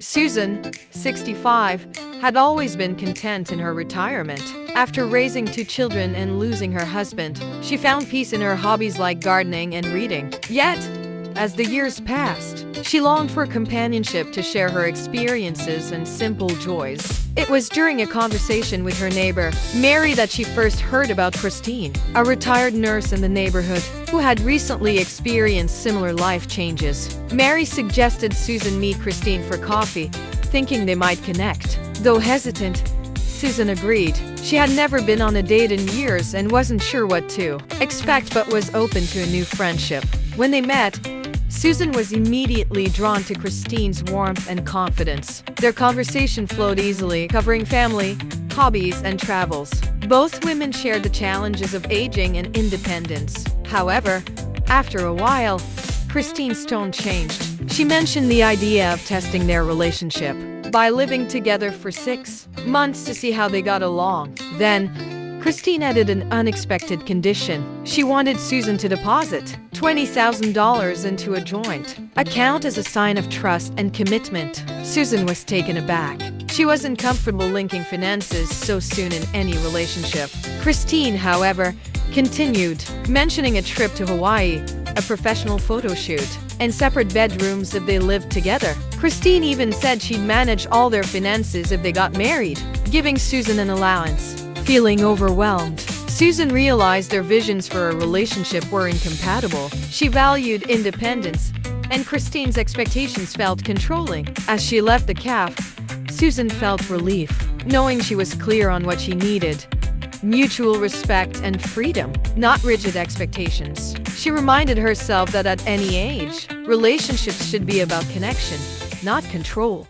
Susan, 65, had always been content in her retirement. After raising two children and losing her husband, she found peace in her hobbies like gardening and reading. Yet, as the years passed, she longed for companionship to share her experiences and simple joys. It was during a conversation with her neighbor, Mary, that she first heard about Christine, a retired nurse in the neighborhood who had recently experienced similar life changes. Mary suggested Susan meet Christine for coffee, thinking they might connect. Though hesitant, Susan agreed. She had never been on a date in years and wasn't sure what to expect, but was open to a new friendship. When they met, Susan was immediately drawn to Christine's warmth and confidence. Their conversation flowed easily, covering family, hobbies, and travels. Both women shared the challenges of aging and independence. However, after a while, Christine's tone changed. She mentioned the idea of testing their relationship by living together for 6 months to see how they got along. Then, Christine added an unexpected condition. She wanted Susan to deposit $20,000 into a joint account as a sign of trust and commitment. Susan was taken aback. She wasn't comfortable linking finances so soon in any relationship. Christine, however, continued, mentioning a trip to Hawaii, a professional photo shoot, and separate bedrooms if they lived together. Christine even said she'd manage all their finances if they got married, giving Susan an allowance. Feeling overwhelmed, Susan realized their visions for a relationship were incompatible. She valued independence, and Christine's expectations felt controlling. As she left the cafe, Susan felt relief, knowing she was clear on what she needed: mutual respect and freedom, not rigid expectations. She reminded herself that at any age, relationships should be about connection, not control.